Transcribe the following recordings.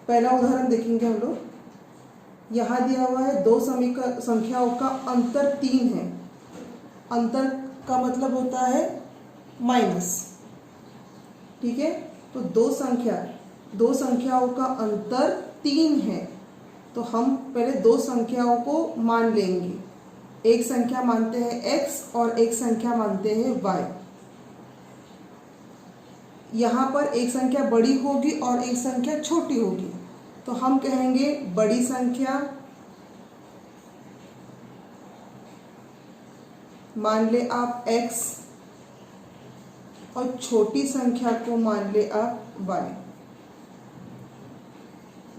पहला उदाहरण देखेंगे हम लोग। यहाँ दिया हुआ है दो संख्याओं का अंतर 3 है। अंतर का मतलब होता है माइनस, ठीक है। तो दो संख्याओं का अंतर 3 है, तो हम पहले दो संख्याओं को मान लेंगे। एक संख्या मानते हैं x और एक संख्या मानते हैं y। यहाँ पर एक संख्या बड़ी होगी और एक संख्या छोटी होगी, तो हम कहेंगे बड़ी संख्या मान ले आप x और छोटी संख्या को मान ले आप y।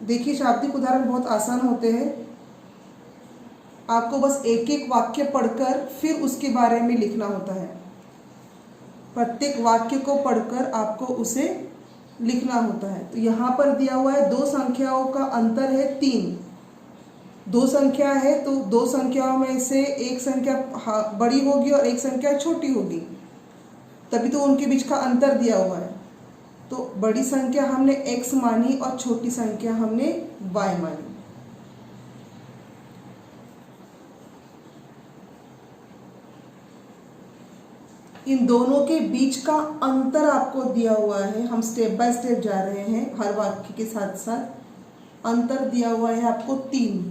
देखिए, शाब्दिक उदाहरण बहुत आसान होते हैं। आपको बस एक एक वाक्य पढ़कर फिर उसके बारे में लिखना होता है। प्रत्येक वाक्य को पढ़कर आपको उसे लिखना होता है। तो यहाँ पर दिया हुआ है दो संख्याओं का अंतर है 3। दो संख्या है तो दो संख्याओं में से एक संख्या बड़ी होगी और एक संख्या छोटी होगी, तभी तो उनके बीच का अंतर दिया हुआ है। तो बड़ी संख्या हमने x मानी और छोटी संख्या हमने y मानी। इन दोनों के बीच का अंतर आपको दिया हुआ है। हम स्टेप बाय स्टेप जा रहे हैं, हर वाक्य के साथ साथ। अंतर दिया हुआ है आपको 3।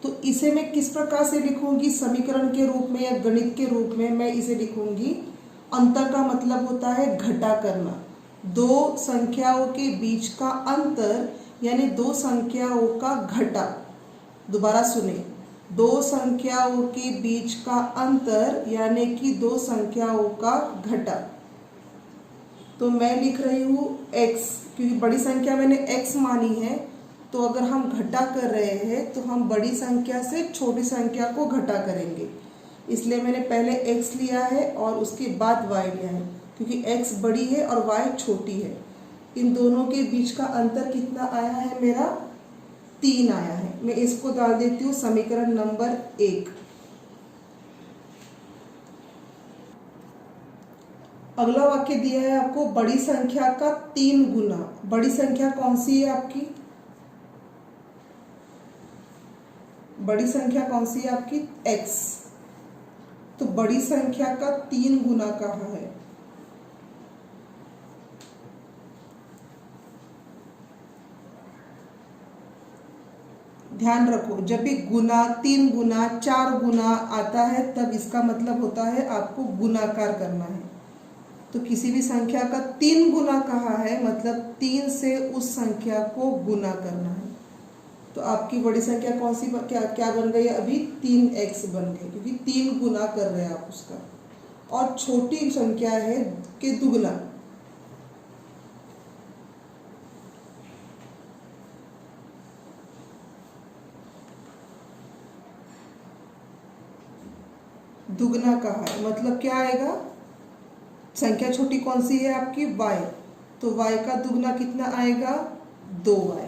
तो इसे मैं किस प्रकार से लिखूंगी? समीकरण के रूप में या गणित के रूप में मैं इसे लिखूंगी। अंतर का मतलब होता है घटा करना। दो संख्याओं के बीच का अंतर यानी दो संख्याओं का घटा। दोबारा सुने, दो संख्याओं के बीच का अंतर यानी कि दो संख्याओं का घटा। तो मैं लिख रही हूँ x, क्योंकि बड़ी संख्या मैंने x मानी है। तो अगर हम घटा कर रहे हैं तो हम बड़ी संख्या से छोटी संख्या को घटा करेंगे, इसलिए मैंने पहले x लिया है और उसके बाद y लिया है, क्योंकि x बड़ी है और y छोटी है। इन दोनों के बीच का अंतर कितना आया है? मेरा 3 आया है। मैं इसको डाल देती हूँ समीकरण नंबर 1। अगला वाक्य दिया है आपको बड़ी संख्या का 3 गुना। बड़ी संख्या कौन सी है आपकी? बड़ी संख्या कौन सी है आपकी? x। तो बड़ी संख्या का 3 गुना कहाँ है? ध्यान रखो, जब भी गुना, 3 गुना, 4 गुना आता है तब इसका मतलब होता है आपको गुणाकार करना है। तो किसी भी संख्या का 3 गुना कहाँ है, मतलब 3 से उस संख्या को गुना करना है। तो आपकी बड़ी संख्या कौन सी क्या बन गई? अभी 3x बन गई, क्योंकि 3 गुना कर रहे हैं आप उसका। और छोटी संख्या है के दुगना। दुगना कहा है मतलब क्या आएगा? संख्या छोटी कौन सी है आपकी? y। तो y का दुगना कितना आएगा? 2y।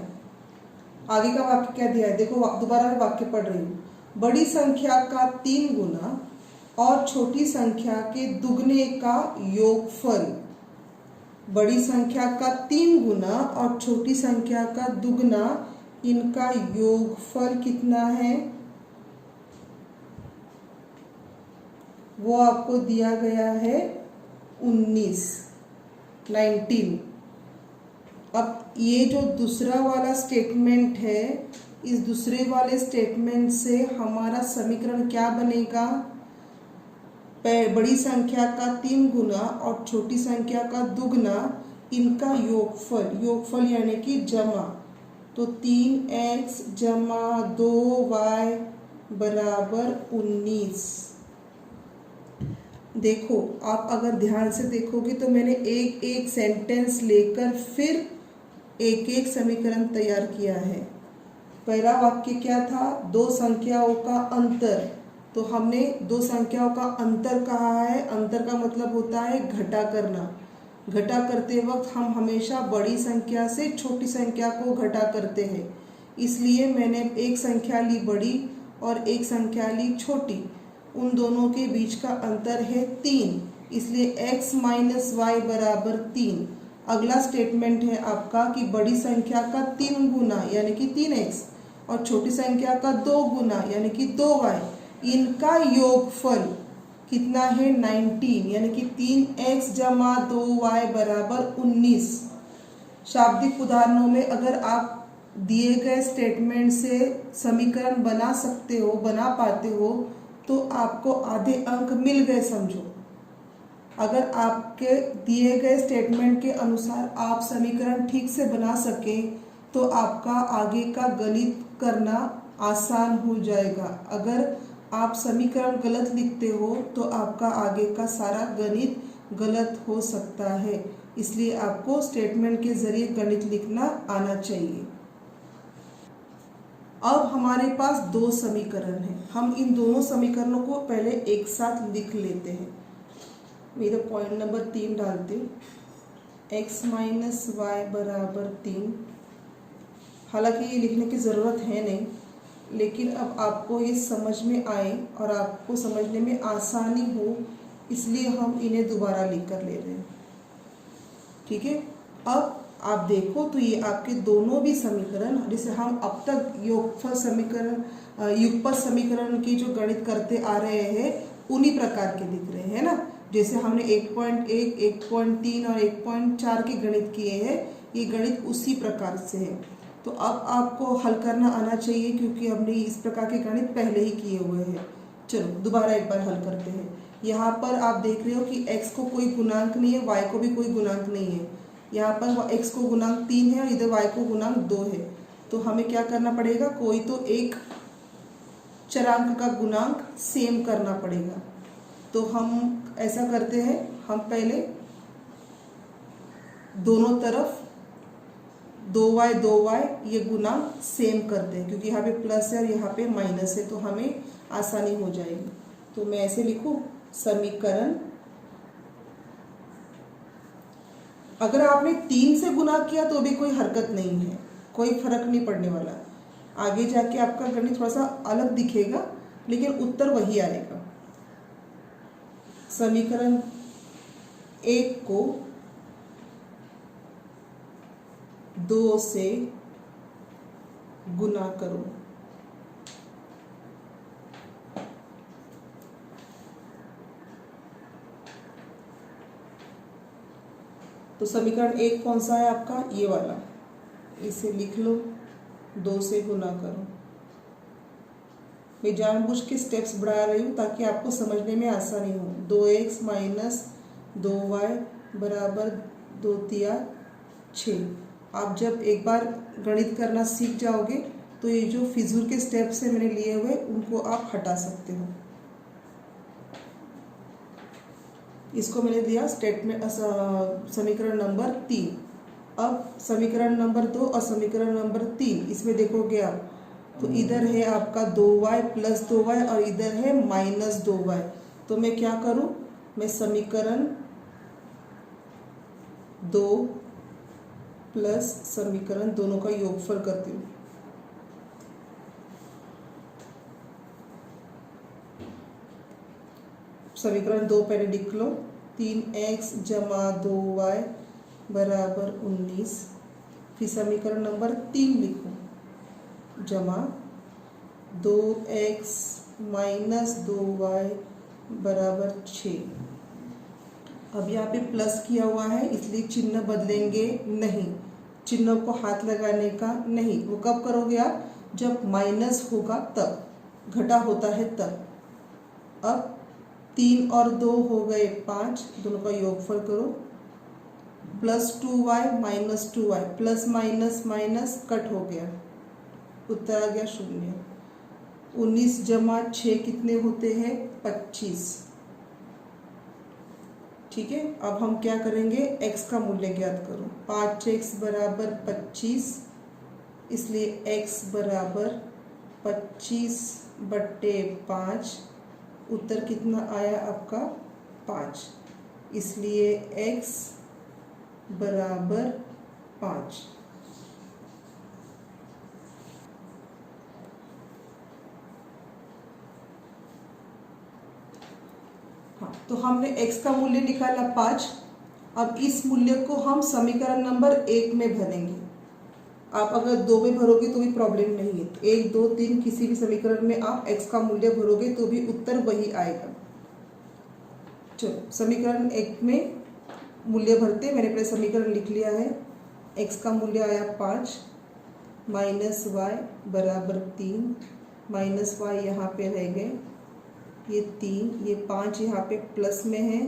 आगे का वाक्य क्या दिया है? देखो, दोबारा वाक्य पढ़ रही हूँ। बड़ी संख्या का 3 गुना और छोटी संख्या के दुगने का योगफल। बड़ी संख्या का 3 गुना और छोटी संख्या का दुगना, इनका योगफल कितना है? वो आपको दिया गया है 19। अब ये जो दूसरा वाला स्टेटमेंट है, इस दूसरे वाले स्टेटमेंट से हमारा समीकरण क्या बनेगा? बड़ी संख्या का 3 गुना और छोटी संख्या का दुगना, इनका योगफल यानी कि जमा। तो 3x जमा 2y बराबर 19। देखो, आप अगर ध्यान से देखोगे तो मैंने एक एक सेंटेंस लेकर फिर एक एक समीकरण तैयार किया है। पहला वाक्य क्या था? दो संख्याओं का अंतर। तो हमने दो संख्याओं का अंतर कहा है। अंतर का मतलब होता है घटा करना। घटा करते वक्त हम हमेशा बड़ी संख्या से छोटी संख्या को घटा करते हैं, इसलिए मैंने एक संख्या ली बड़ी और एक संख्या ली छोटी। उन दोनों के बीच का अंतर है 3, इसलिए x माइनस वाई बराबर 3। अगला स्टेटमेंट है आपका कि बड़ी संख्या का 3 गुना यानी कि 3x और छोटी संख्या का 2 गुना यानी कि 2y, इनका योगफल कितना है 19 यानी कि 3x जमा 2y बराबर 19। शाब्दिक उदाहरणों में अगर आप दिए गए स्टेटमेंट से समीकरण बना सकते हो, बना पाते हो, तो आपको आधे अंक मिल गए समझो। अगर आपके दिए गए स्टेटमेंट के अनुसार आप समीकरण ठीक से बना सके तो आपका आगे का गणित करना आसान हो जाएगा। अगर आप समीकरण गलत लिखते हो तो आपका आगे का सारा गणित गलत हो सकता है। इसलिए आपको स्टेटमेंट के जरिए गणित लिखना आना चाहिए। अब हमारे पास 2 समीकरण हैं, हम इन दोनों समीकरणों को पहले एक साथ लिख लेते हैं। मेरा पॉइंट नंबर 3 डालते हूँ, x माइनस वाई बराबर 3। हालांकि ये लिखने की ज़रूरत है नहीं, लेकिन अब आपको ये समझ में आए और आपको समझने में आसानी हो, इसलिए हम इन्हें दोबारा लिख कर ले रहे हैं। ठीक है, अब आप देखो तो ये आपके दोनों भी समीकरण, जिसे हम अब तक योगफल समीकरण, युगपत समीकरण की जो गणित करते आ रहे हैं, उन्हीं प्रकार के दिख रहे हैं ना। जैसे हमने 1.1, 1.3 और 1.4 के गणित किए हैं, ये गणित उसी प्रकार से है। तो अब आपको हल करना आना चाहिए, क्योंकि हमने इस प्रकार के गणित पहले ही किए हुए हैं। चलो दोबारा एक बार हल करते हैं। यहाँ पर आप देख रहे हो कि x को कोई गुणांक नहीं है, y को भी कोई गुणांक नहीं है। यहाँ पर x को गुणांक 3 है और इधर y को गुणांक 2 है। तो हमें क्या करना पड़ेगा, कोई तो एक चरांक का गुणांक सेम करना पड़ेगा। तो हम ऐसा करते हैं, हम पहले दोनों तरफ 2y ये गुणांक सेम करते हैं, क्योंकि यहाँ पे प्लस है और यहाँ पे माइनस है, तो हमें आसानी हो जाएगी। तो मैं ऐसे लिखूं, समीकरण, अगर आपने 3 से गुना किया तो भी कोई हरकत नहीं है, कोई फर्क नहीं पड़ने वाला। आगे जाके आपका गणित थोड़ा सा अलग दिखेगा, लेकिन उत्तर वही आएगा। समीकरण 1 को 2 से गुना करो। तो समीकरण 1 कौन सा है आपका, ये वाला, इसे लिख लो, 2 से गुना करो। मैं जानबूझ के स्टेप्स बढ़ा रही हूँ ताकि आपको समझने में आसानी हो। 2x माइनस 2y बराबर 2 तिया 6। आप जब एक बार गणित करना सीख जाओगे तो ये जो फिजूल के स्टेप्स हैं मैंने लिए हुए, उनको आप हटा सकते हो। इसको मैंने दिया स्टेटमेंट समीकरण नंबर 3। अब समीकरण नंबर 2 और समीकरण नंबर 3, इसमें देखोगे आप तो इधर है आपका 2y प्लस 2y और इधर है माइनस 2y। तो मैं क्या करूं, मैं समीकरण 2 प्लस समीकरण दोनों का योगफल करती हूँ। समीकरण 2 पहले लिख लो, 3x जमा 2y बराबर 19। फिर समीकरण नंबर 3 लिखो, जमा 2x माइनस 2y बराबर 6। अब यहाँ पे प्लस किया हुआ है, इसलिए चिन्ह बदलेंगे नहीं, चिन्ह को हाथ लगाने का नहीं। वो कब करोगे आप, जब माइनस होगा तब, घटा होता है तब। अब 3 और 2 हो गए 5, दोनों का योगफल करो, plus 2y minus 2y, plus minus minus cut हो गया, उत्तर आ गया 0। 19 जमा 6 कितने होते हैं, 25। ठीक है, अब हम क्या करेंगे, x का मूल्य ज्ञात करो। 5x बराबर 25, इसलिए x बराबर 25/5। उत्तर कितना आया आपका, 5, इसलिए x बराबर 5। हाँ, तो हमने x का मूल्य निकाला 5 अब इस मूल्य को हम समीकरण नंबर 1 में भरेंगे। आप अगर 2 में भरोगे तो भी प्रॉब्लम नहीं है, 1 2 3 किसी भी समीकरण में आप x का मूल्य भरोगे तो भी उत्तर वही आएगा। चलो समीकरण 1 में मूल्य भरते, मैंने पहले समीकरण लिख लिया है। x का मूल्य आया 5 माइनस वाई बराबर 3, माइनस वाई यहाँ पे रह गए, ये 3, ये 5 यहाँ पे प्लस में है,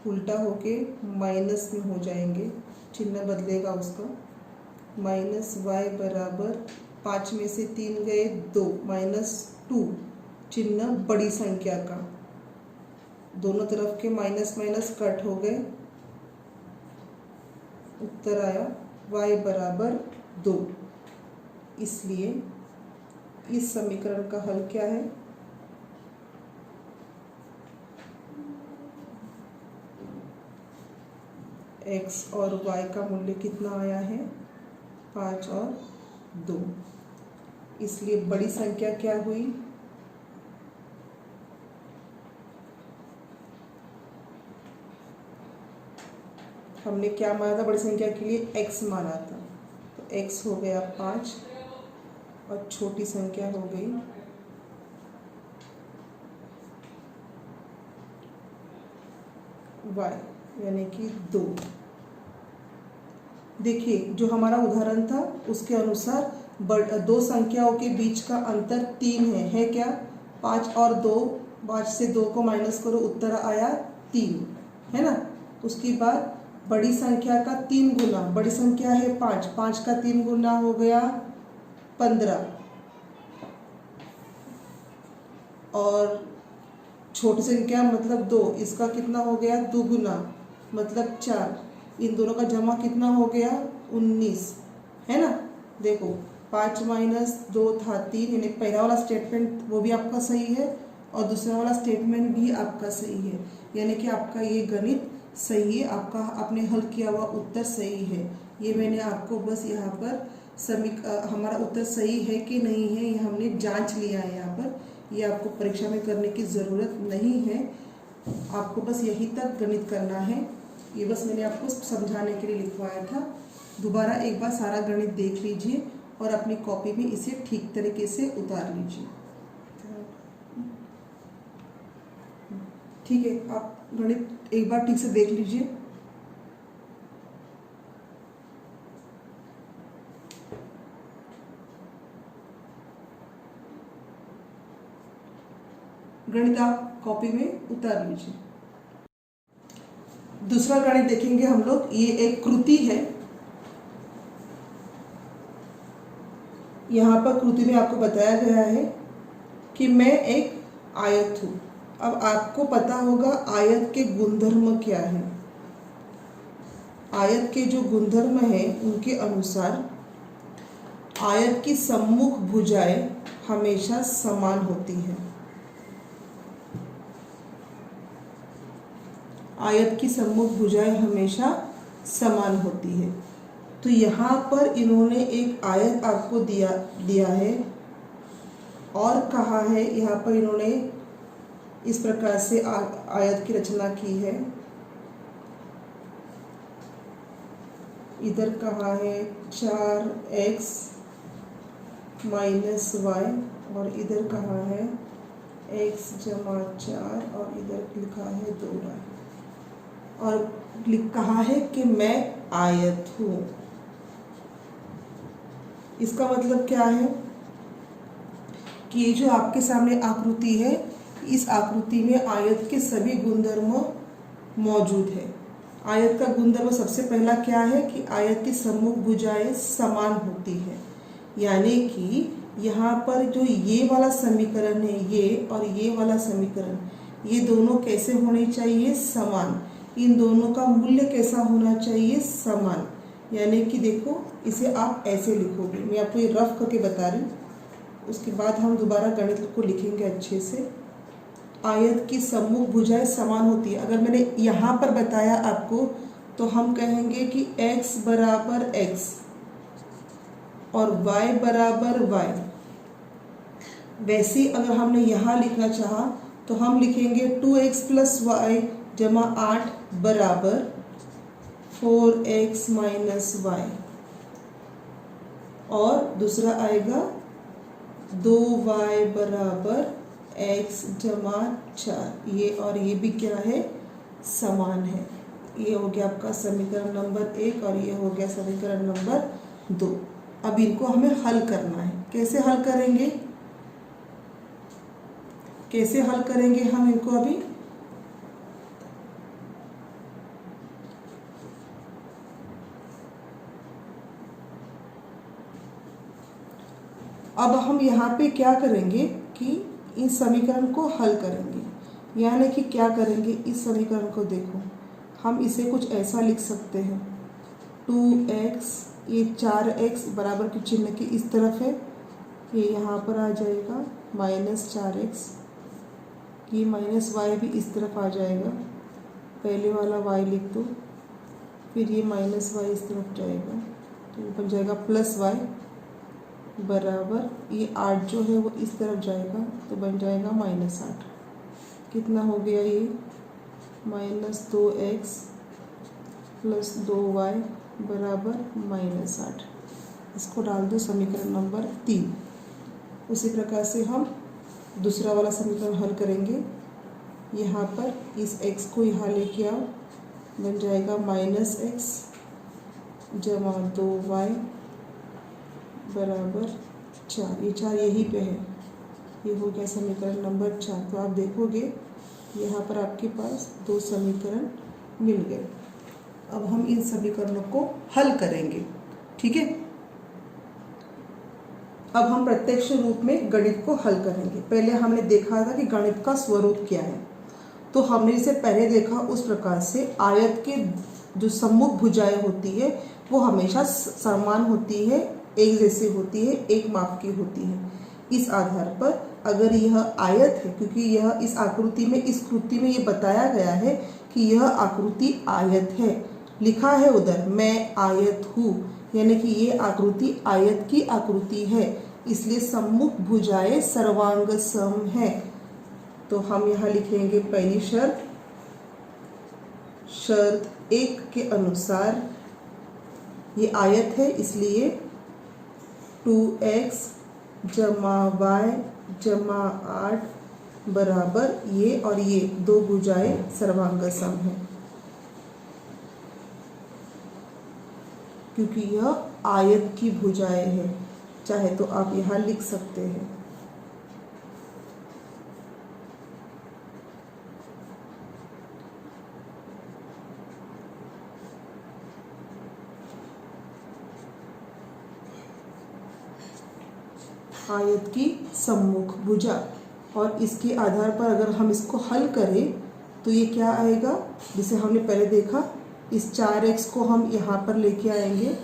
उल्टा होके माइनस में हो जाएंगे, चिन्ह बदलेगा उसका। माइनस वाई बराबर 5 में से 3 गए 2, माइनस 2, चिन्ह बड़ी संख्या का, दोनों तरफ के माइनस माइनस कट हो गए, उत्तर आया y बराबर 2। इसलिए इस समीकरण का हल क्या है? x और y का मूल्य कितना आया है? 5 और 2। इसलिए बड़ी संख्या क्या हुई? हमने क्या माना था बड़ी संख्या के लिए? x माना था, तो x हो गया 5 और छोटी संख्या हो गई y यानी कि 2। देखिए जो हमारा उदाहरण था उसके अनुसार दो संख्याओं के बीच का अंतर 3 है क्या? 5 और 2, 5 से 2 को माइनस करो, उत्तर आया 3, है ना। उसके बाद बड़ी संख्या का 3 गुना, बड़ी संख्या है 5, 5 का 3 गुना हो गया 15, और छोटी संख्या मतलब 2, इसका कितना हो गया? 2 गुना मतलब 4, इन दोनों का जमा कितना हो गया? 19, है ना। देखो 5 माइनस 2 था 3, यानी पहला वाला स्टेटमेंट वो भी आपका सही है और दूसरा वाला स्टेटमेंट भी आपका सही है, यानी कि आपका ये गणित सही है, आपका आपने हल किया हुआ उत्तर सही है। ये मैंने आपको बस यहाँ पर हमारा उत्तर सही है कि नहीं है ये हमने जांच लिया है यहाँ पर, ये आपको परीक्षा में करने की ज़रूरत नहीं है, आपको बस यही तक गणित करना है। ये बस मैंने आपको समझाने के लिए लिखवाया था। दोबारा एक बार सारा गणित देख लीजिए और अपनी कॉपी में इसे ठीक तरीके से उतार लीजिए। ठीक है, आप गणित एक बार ठीक से देख लीजिए। गणित आप कॉपी में उतार लीजिए। दूसरा गणित देखेंगे हम लोग। ये एक कृति है, यहाँ पर कृति में आपको बताया गया है कि मैं एक आयत हूँ। अब आपको पता होगा आयत के गुणधर्म क्या है। आयत के जो गुणधर्म है उनके अनुसार आयत की सम्मुख भुजाएं हमेशा समान होती है। आयत की सम्मुख भुजाएं हमेशा समान होती है। तो यहाँ पर इन्होंने एक आयत आपको दिया है और कहा है, यहाँ पर इन्होंने इस प्रकार से आयत की रचना की है। इधर कहा है 4x माइनस वाई और इधर कहा है x जमा 4 और इधर लिखा है 2y और कहा है कि मैं आयत हूँ। इसका मतलब क्या है कि ये जो आपके सामने आकृति है, इस आकृति में आयत के सभी गुणधर्म मौजूद है। आयत का गुणधर्म सबसे पहला क्या है कि आयत की सम्मुख भुजाएं समान होती है, यानी कि यहाँ पर जो ये वाला समीकरण है, ये और ये वाला समीकरण, ये दोनों कैसे होने चाहिए? समान। इन दोनों का मूल्य कैसा होना चाहिए? समान। यानी कि देखो इसे आप ऐसे लिखोगे, मैं आपको ये रफ करके बता रही हूँ, उसके बाद हम दोबारा गणित को लिखेंगे अच्छे से। आयत की सम्मुख भुजाएं समान होती है। अगर मैंने यहाँ पर बताया आपको तो हम कहेंगे कि x बराबर x और y बराबर y। वैसे अगर हमने यहाँ लिखना चाहा तो हम लिखेंगे 2x प्लस वाई जमा 8 बराबर 4x माइनस वाई, और दूसरा आएगा 2y बराबर x जमा 4। ये और ये भी क्या है, समान है। ये हो गया आपका समीकरण नंबर 1 और ये हो गया समीकरण नंबर 2। अब इनको हमें हल करना है। कैसे हल करेंगे, कैसे हल करेंगे हम इनको अभी? अब हम यहाँ पे क्या करेंगे कि इस समीकरण को हल करेंगे। यानी कि क्या करेंगे, इस समीकरण को देखो, हम इसे कुछ ऐसा लिख सकते हैं, 2x, ये 4x बराबर के चिन्ह के इस तरफ है, ये यहाँ पर आ जाएगा माइनस 4x, ये माइनस y भी इस तरफ आ जाएगा, पहले वाला y लिख दो, फिर ये माइनस y इस तरफ जाएगा, तो बन जाएगा प्लस y बराबर, ये 8 जो है वो इस तरफ जाएगा तो बन जाएगा माइनस 8। कितना हो गया ये, माइनस 2x प्लस 2y बराबर माइनस 8। इसको डाल दो समीकरण नंबर 3। उसी प्रकार से हम दूसरा वाला समीकरण हल करेंगे। यहाँ पर इस x को यहाँ लेके आओ, बन जाएगा माइनस x जमा 2y बराबर 4। ये 4 यहीं पे है, ये हो गया समीकरण नंबर 4। तो आप देखोगे यहाँ पर आपके पास 2 समीकरण मिल गए। अब हम इन समीकरणों को हल करेंगे, ठीक है। अब हम प्रत्यक्ष रूप में गणित को हल करेंगे। पहले हमने देखा था कि गणित का स्वरूप क्या है, तो हमने इसे पहले देखा उस प्रकार से आयत के जो सम्मुख भुजाएं होती है वो हमेशा समान होती है, एक जैसी होती है, एक माप की होती है। इस आधार पर अगर यह आयत है, क्योंकि यह इस आकृति में, इस कृति में ये बताया गया है कि यह आकृति आयत है, लिखा है उधर मैं आयत हूँ, यानी कि ये आकृति आयत की आकृति है, इसलिए सम्मुख भुजाएं सर्वांग सम है। तो हम यहाँ लिखेंगे पहली शर्त, शर्त 1 के अनुसार ये आयत है, इसलिए 2x जमा y जमा 8 बराबर ये और ये 2 भुजाएं सर्वांग सम है, क्योंकि यह आयत की भुजाएं है। चाहे तो आप यहाँ लिख सकते हैं। आयत की सम्मुख भुजा, और इसके आधार पर अगर हम इसको हल करें तो ये क्या आएगा, जिसे हमने पहले देखा, इस 4x को हम यहाँ पर लेके आएंगे,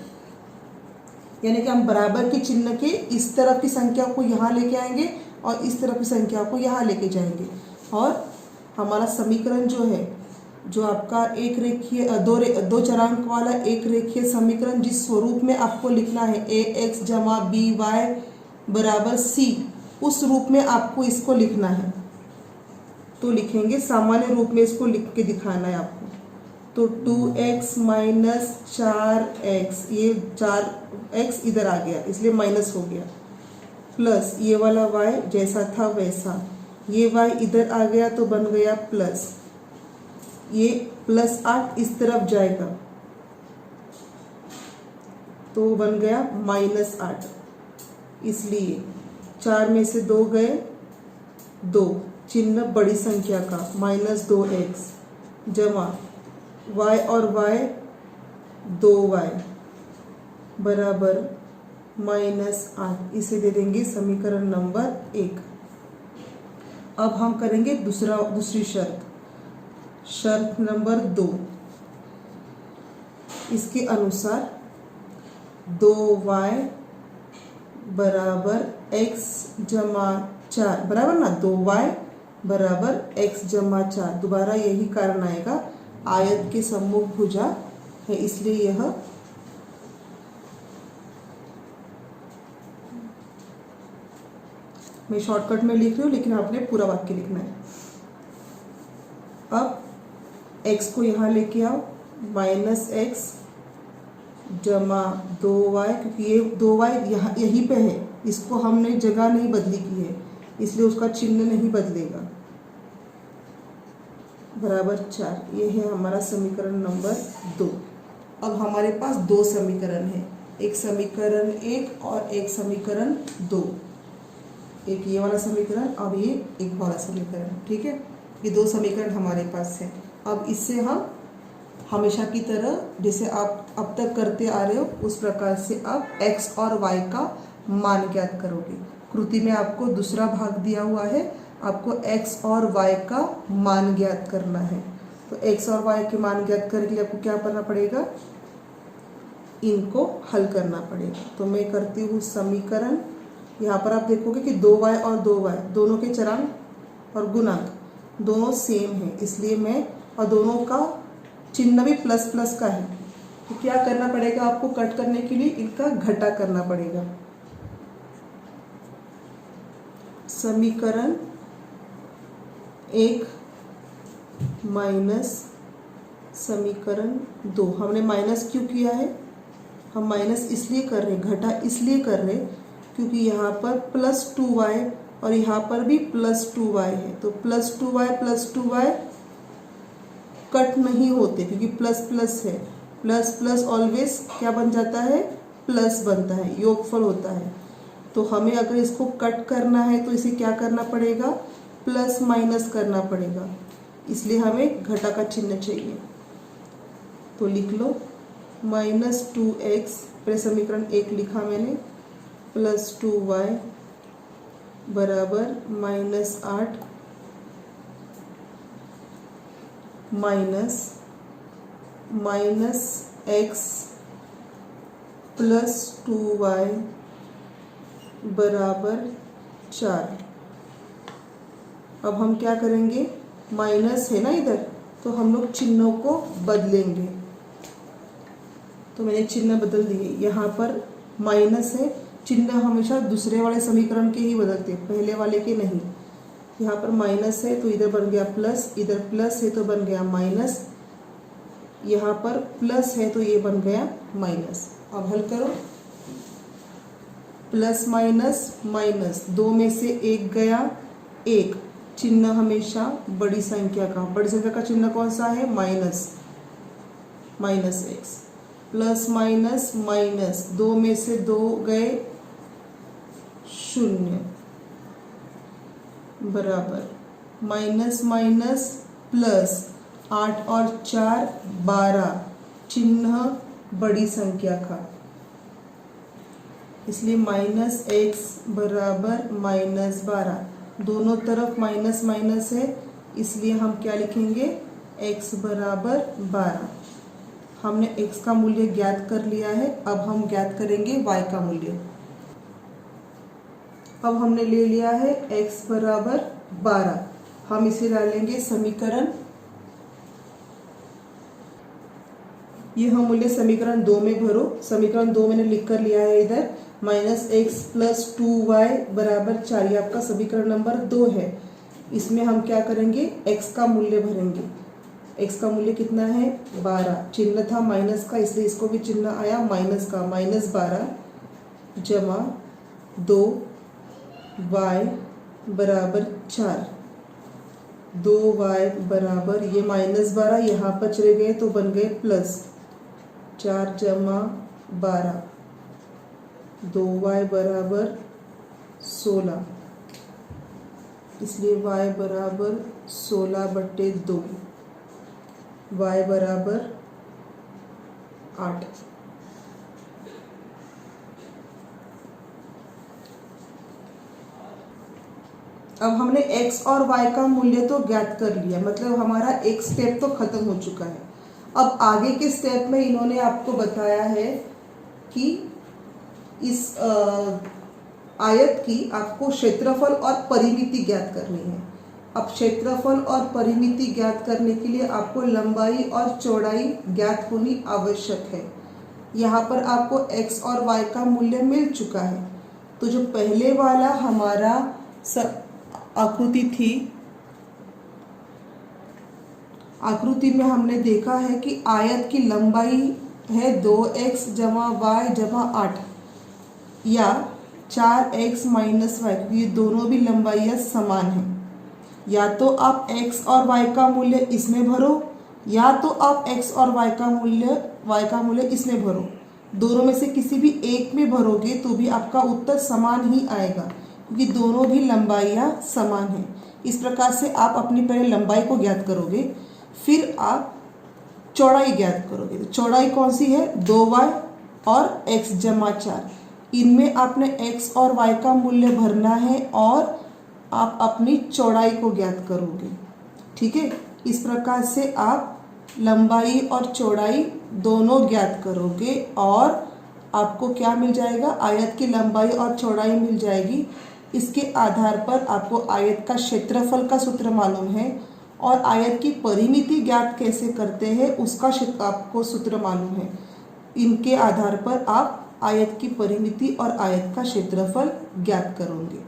यानी कि हम बराबर के चिन्ह के इस तरफ की संख्या को यहाँ लेके आएंगे और इस तरफ की संख्या को यहाँ लेके जाएंगे, और हमारा समीकरण जो है, जो आपका एक रेखीय दो चरांक वाला एक रेखीय समीकरण जिस स्वरूप में आपको लिखना है ax जमा by बराबर c, उस रूप में आपको इसको लिखना है। तो लिखेंगे, सामान्य रूप में इसको लिख के दिखाना है आपको। तो 2x माइनस 4x, ये 4x इधर आ गया इसलिए माइनस हो गया, प्लस ये वाला y जैसा था वैसा, ये y इधर आ गया तो बन गया प्लस, ये प्लस 8 इस तरफ जाएगा तो बन गया माइनस 8, इसलिए 4 में से 2 गए, 2 चिन्ह बड़ी संख्या का माइनस 2x जमा y और y 2y बराबर माइनस 8। इसे दे देंगे समीकरण नंबर 1। अब हम करेंगे दूसरी शर्त, शर्त नंबर 2। इसके अनुसार 2y बराबर x जमा 4 बराबर ना, 2y बराबर x जमा 4, दोबारा यही कारण आएगा, आयत के सम्मुख भुजा है, इसलिए यह मैं शॉर्टकट में लिख रही हूँ, लेकिन आपने पूरा वाक्य लिखना है। अब x को यहाँ लेके आओ, -x जमा 2y, क्योंकि ये 2y यहाँ यहीं पे है, इसको हमने जगह नहीं बदली की है इसलिए उसका चिन्ह नहीं बदलेगा, बराबर 4। ये है हमारा समीकरण नंबर 2। अब हमारे पास दो समीकरण है, एक समीकरण 1 और एक समीकरण 2। एक ये वाला समीकरण और ये एक वाला समीकरण, ठीक है। ये दो समीकरण हमारे पास है। अब इससे हम हमेशा की तरह जैसे आप अब तक करते आ रहे हो उस प्रकार से आप x और y का मान ज्ञात करोगे। कृति में आपको दूसरा भाग दिया हुआ है, आपको x और y का मान ज्ञात करना है। तो x और y के मान ज्ञात करने के लिए आपको क्या करना पड़ेगा, इनको हल करना पड़ेगा। तो मैं करती हूँ समीकरण, यहाँ पर आप देखोगे कि 2y और 2y दोनों के चरांक और गुणांक दोनों सेम है, इसलिए मैं और दोनों का चिन्ह भी प्लस प्लस का है। तो क्या करना पड़ेगा आपको, कट करने के लिए इनका घटा करना पड़ेगा। समीकरण 1 माइनस समीकरण 2, हमने माइनस क्यों किया है, हम माइनस इसलिए कर रहे हैं, घटा इसलिए कर रहे हैं क्योंकि यहाँ पर +2y और यहाँ पर भी +2y है। तो +2y कट नहीं होते क्योंकि प्लस प्लस है, प्लस प्लस ऑलवेज क्या बन जाता है, प्लस बनता है, योगफल होता है। तो हमें अगर इसको कट करना है तो इसे क्या करना पड़ेगा, प्लस माइनस करना पड़ेगा, इसलिए हमें घटा का चिन्ह चाहिए। तो लिख लो -2x, पहले समीकरण 1 लिखा मैंने, +2y बराबर -8 माइनस x प्लस 2y बराबर 4। अब हम क्या करेंगे, माइनस है ना इधर, तो हम लोग चिन्हों को बदलेंगे। तो मैंने चिन्ह बदल दिए, यहाँ पर माइनस है, चिन्ह हमेशा दूसरे वाले समीकरण के ही बदलते, पहले वाले के नहीं। यहाँ पर माइनस है तो इधर बन गया प्लस, इधर प्लस है तो बन गया माइनस, यहाँ पर प्लस है तो ये बन गया माइनस। अब हल करो, प्लस माइनस माइनस, 2 में से 1 गया, 1, चिन्ह हमेशा बड़ी संख्या का, बड़ी संख्या का चिन्ह कौन सा है, minus x, plus minus minus, 2 में से 2 गए, 0 बराबर माइनस माइनस प्लस, 8 और 4 12, चिन्ह बड़ी संख्या का, इसलिए -x बराबर -12, दोनों तरफ माइनस माइनस है, इसलिए हम क्या लिखेंगे, x बराबर 12। हमने x का मूल्य ज्ञात कर लिया है, अब हम ज्ञात करेंगे y का मूल्य। अब हमने ले लिया है x बराबर 12, हम इसे डालेंगे समीकरण, ये हम मूल्य समीकरण 2 में भरो। समीकरण 2 मैंने लिख कर लिया है इधर, -x प्लस 2y बराबर 4, ये आपका समीकरण नंबर 2 है। इसमें हम क्या करेंगे, x का मूल्य भरेंगे। x का मूल्य कितना है, 12, चिन्ह था माइनस का इसलिए इसको भी चिन्ह आया माइनस का, -12 जमा 2y बराबर 4, 2y बराबर, ये -12 यहाँ पर चले गए तो बन गए प्लस 4 जमा 12, 2y बराबर 16, इसलिए y बराबर 16/2, y बराबर 8। अब हमने x और y का मूल्य तो ज्ञात कर लिया, मतलब हमारा एक स्टेप तो खत्म हो चुका है। अब आगे के स्टेप में इन्होंने आपको बताया है कि इस आयत की आपको क्षेत्रफल और परिमिति ज्ञात करनी है। अब क्षेत्रफल और परिमिति ज्ञात करने के लिए आपको लंबाई और चौड़ाई ज्ञात होनी आवश्यक है। यहाँ पर आपको x और y का मूल्य मिल चुका है, तो जो पहले वाला हमारा आकृति थी आकृति में हमने देखा है कि आयत की लंबाई है 2x जमा वाई जमा 8 या 4x माइनस वाई, ये दोनों भी लंबाइयाँ समान हैं। या तो आप x और y का मूल्य इसमें भरो या तो आप x और y का मूल्य इसमें भरो। दोनों में से किसी भी एक में भरोगे तो भी आपका उत्तर समान ही आएगा, क्योंकि दोनों भी लंबाइयाँ समान हैं। इस प्रकार से आप अपनी पहले लंबाई को ज्ञात करोगे, फिर आप चौड़ाई ज्ञात करोगे। तो चौड़ाई कौन सी है? 2y और x जमा 4। इनमें आपने x और y का मूल्य भरना है और आप अपनी चौड़ाई को ज्ञात करोगे। ठीक है, इस प्रकार से आप लंबाई और चौड़ाई दोनों ज्ञात करोगे और आपको क्या मिल जाएगा? आयत की लंबाई और चौड़ाई मिल जाएगी। इसके आधार पर आपको आयत का क्षेत्रफल का सूत्र मालूम है और आयत की परिमिति ज्ञात कैसे करते हैं उसका आपको सूत्र मालूम है। इनके आधार पर आप आयत की परिमिति और आयत का क्षेत्रफल ज्ञात करोगे।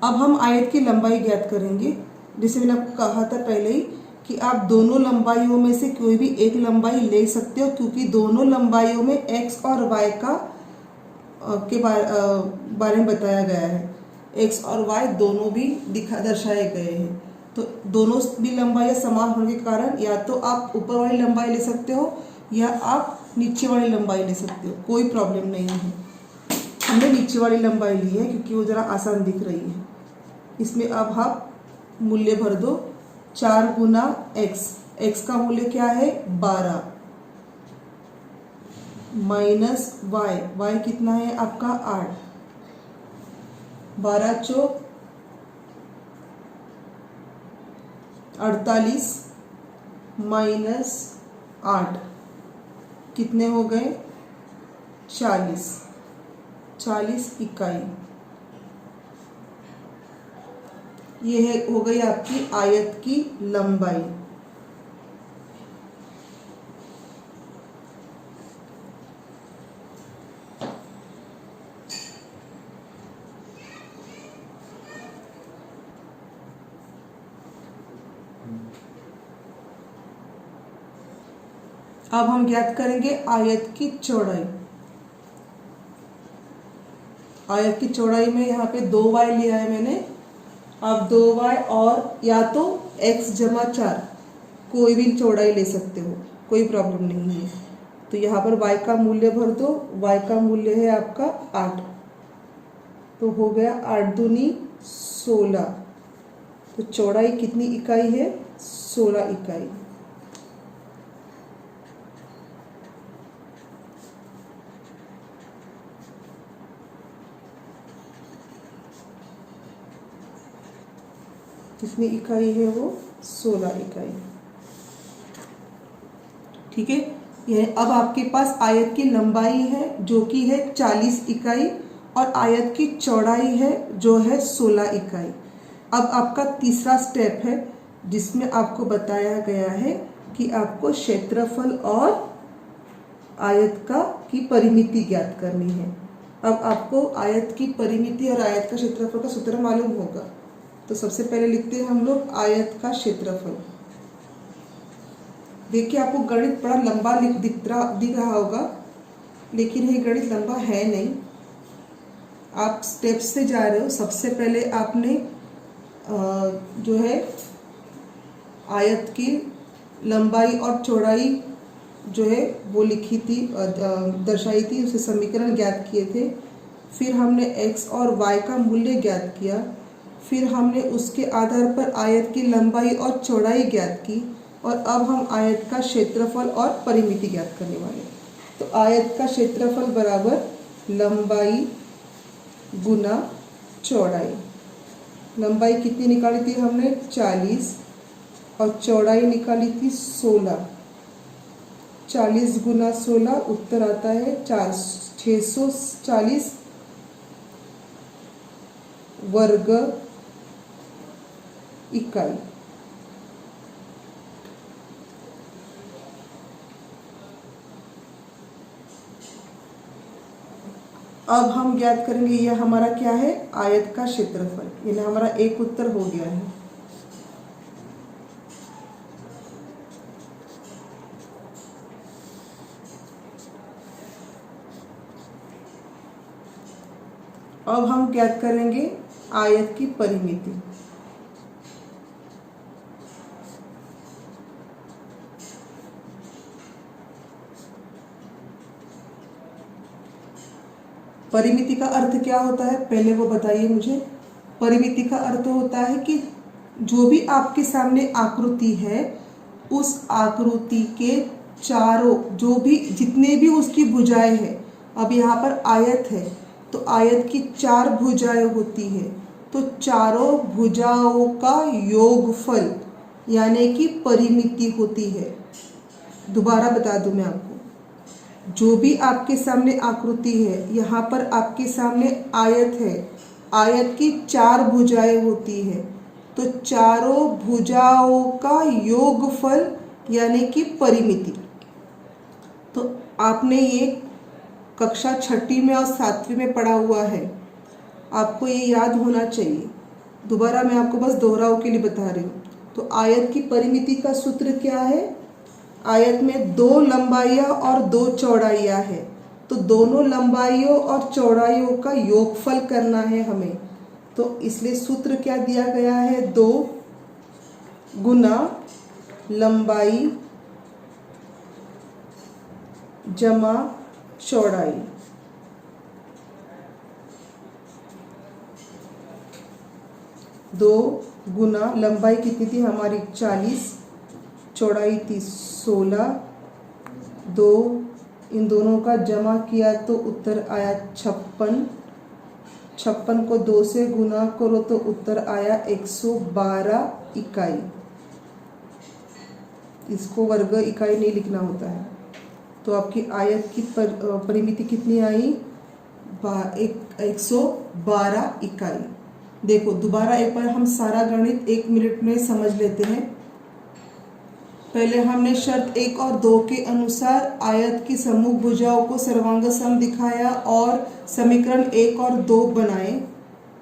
अब हम आयत की लंबाई ज्ञात करेंगे। जैसे मैंने आपको कहा था पहले ही कि आप दोनों लंबाइयों में से कोई भी एक लंबाई ले सकते हो, क्योंकि दोनों लंबाइयों में x और y के बारे में बताया गया है। x और y दोनों भी दर्शाए गए हैं। तो दोनों भी लंबाइयाँ समान होने के कारण या तो आप ऊपर वाली लंबाई ले सकते हो या आप नीचे वाली लंबाई ले सकते हो, कोई प्रॉब्लम नहीं है। हमने नीचे वाली लंबाई ली है क्योंकि वो ज़रा आसान दिख रही है। इसमें अब आप मूल्य भर दो। 4 गुना x का मूल्य क्या है? 12 माइनस y कितना है आपका? 8। 12 चौक 48 माइनस 8 कितने हो गए? 40 इकाई। ये हो गई आपकी आयत की लंबाई। अब हम ज्ञात करेंगे आयत की चौड़ाई। आयत की चौड़ाई में यहाँ पे 2y लिया है मैंने। आप 2y और या तो x जमा 4 कोई भी चौड़ाई ले सकते हो, कोई प्रॉब्लम नहीं है। तो यहाँ पर y का मूल्य भर दो। y का मूल्य है आपका 8, तो हो गया 8 दूनी 16। तो चौड़ाई कितनी इकाई है? 16 इकाई। कितनी इकाई है वो? 16 इकाई। ठीक है, यह अब आपके पास आयत की लंबाई है जो कि है 40 इकाई और आयत की चौड़ाई है जो है 16 इकाई। अब आपका तीसरा स्टेप है जिसमें आपको बताया गया है कि आपको क्षेत्रफल और आयत की परिमिति ज्ञात करनी है। अब आपको आयत की परिमिति और आयत का क्षेत्रफल का सूत्र मालूम होगा। तो सबसे पहले लिखते हैं हम लोग आयत का क्षेत्रफल। देखिए आपको गणित बड़ा लंबा दिख रहा होगा, लेकिन ये गणित लंबा है नहीं। आप स्टेप्स से जा रहे हो। सबसे पहले आपने जो है आयत की लंबाई और चौड़ाई जो है वो लिखी थी, दर्शाई थी, उसे समीकरण ज्ञात किए थे। फिर हमने x और y का मूल्य ज्ञात किया। फिर हमने उसके आधार पर आयत की लंबाई और चौड़ाई ज्ञात की और अब हम आयत का क्षेत्रफल और परिमिति ज्ञात करने वाले। तो आयत का क्षेत्रफल बराबर लंबाई गुना चौड़ाई। लंबाई कितनी निकाली थी हमने? 40 और चौड़ाई निकाली थी 16। 40 गुना 16 उत्तर आता है 640 वर्ग इकाई। अब हम ज्ञात करेंगे यह हमारा क्या है? आयत का क्षेत्रफल। यानी हमारा एक उत्तर हो गया है। अब हम ज्ञात करेंगे आयत की परिमिति। परिमिति का अर्थ क्या होता है पहले वो बताइए मुझे। परिमिति का अर्थ होता है कि जो भी आपके सामने आकृति है उस आकृति के चारों जो भी जितने भी उसकी भुजाएं हैं, अब यहाँ पर आयत है तो आयत की 4 भुजाएं होती है, तो चारों भुजाओं का योगफल यानी कि परिमिति होती है। दोबारा बता दूं मैं आपको, जो भी आपके सामने आकृति है, यहाँ पर आपके सामने आयत है, आयत की 4 भुजाएं होती है, तो चारों भुजाओं का योगफल यानी कि परिमिति। तो आपने ये कक्षा 6वीं में और 7वीं में पढ़ा हुआ है, आपको ये याद होना चाहिए। दोबारा मैं आपको बस दोहराव के लिए बता रही हूँ। तो आयत की परिमिति का सूत्र क्या है? आयत में 2 लंबाइयाँ और 2 चौड़ाइयाँ है, तो दोनों लंबाइयों और चौड़ाइयों का योगफल करना है हमें। तो इसलिए सूत्र क्या दिया गया है? 2 गुना लंबाई जमा चौड़ाई। दो गुना लंबाई कितनी थी हमारी? 40, चौड़ाई थी 16। 2 इन दोनों का जमा किया तो उत्तर आया 56। 56 को 2 से गुना करो तो उत्तर आया 112 इकाई। इसको वर्ग इकाई नहीं लिखना होता है। तो आपकी आयत की परिमिति कितनी आई? 112 इकाई। देखो दोबारा एक बार हम सारा गणित 1 मिनट में समझ लेते हैं। पहले हमने शर्त 1 और 2 के अनुसार आयत की समूह भुजाओं को सर्वांग सम दिखाया और समीकरण 1 और 2 बनाए,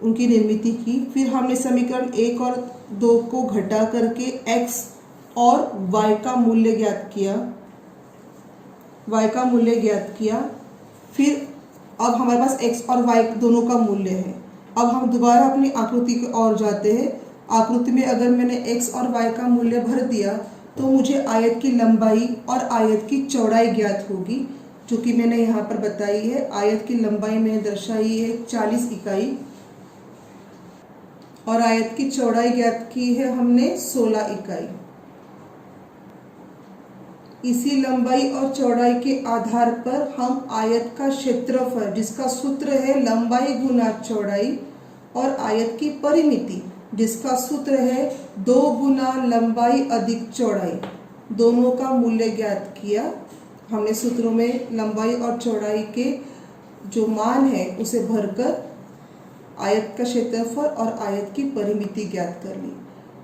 उनकी निर्मिति की। फिर हमने समीकरण 1 और 2 को घटा करके x और y का मूल्य ज्ञात किया। फिर अब हमारे पास x और y दोनों का मूल्य है। अब हम दोबारा अपनी आकृति की ओर जाते हैं। आकृति में अगर मैंने x और y का मूल्य भर दिया तो मुझे आयत की लंबाई और आयत की चौड़ाई ज्ञात होगी, जो कि मैंने यहाँ पर बताई है। आयत की लंबाई मैंने दर्शाई है 40 इकाई और आयत की चौड़ाई ज्ञात की है हमने 16 इकाई। इसी लंबाई और चौड़ाई के आधार पर हम आयत का क्षेत्रफल, जिसका सूत्र है लंबाई गुना चौड़ाई, और आयत की परिमिति, जिसका सूत्र है 2 गुना लंबाई अधिक चौड़ाई, दोनों का मूल्य ज्ञात किया। हमने सूत्रों में लंबाई और चौड़ाई के जो मान है उसे भरकर आयत का क्षेत्रफल और आयत की परिमिति ज्ञात कर ली।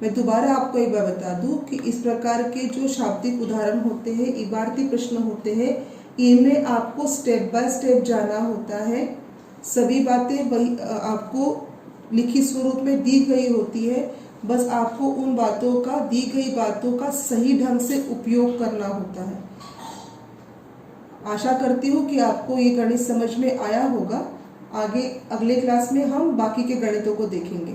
मैं दोबारा आपको एक बार बता दूं कि इस प्रकार के जो शाब्दिक उदाहरण होते हैं, इबारती प्रश्न होते हैं, इनमें आपको स्टेप बाय स्टेप जाना होता है। सभी बातें वही आपको लिखित स्वरूप में दी गई होती है, बस आपको उन बातों का, दी गई बातों का सही ढंग से उपयोग करना होता है। आशा करती हूँ कि आपको ये गणित समझ में आया होगा। आगे अगले क्लास में हम बाकी के गणितों को देखेंगे।